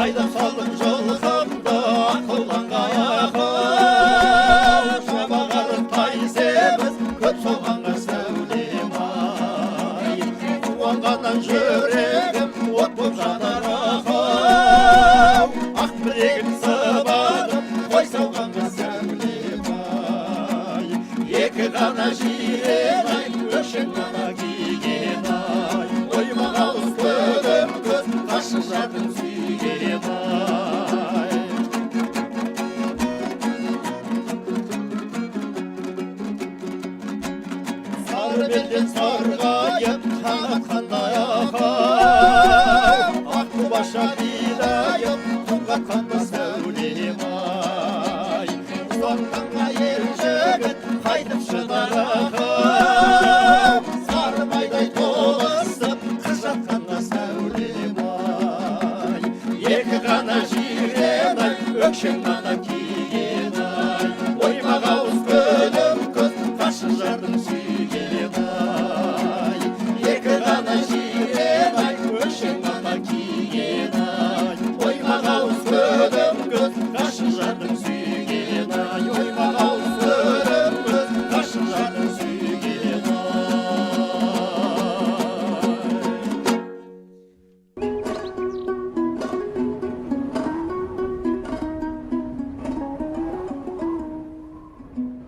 айдап салдым жылқымды аққулан қаяққа шабағар тай семіз көп соғанға сәулем ай қуанғаннан жүрегім от боп жанар ақ білегім сыбанып қой сауғанға сәулем ай екі ғана жирен ай өшек ғана киген ай оймақ ауыз көлім көз қашық жатың сүйген ай сары белден сарғайып таң атқандай ақау аққубаша бидайып тұнғатқанда сәулем ай қуанғанға ер жігіт қайтып шыдар ақау сары майдай толысып қыз жатқанда сәулем ай екі ғана жирен ай өкшең ғана киген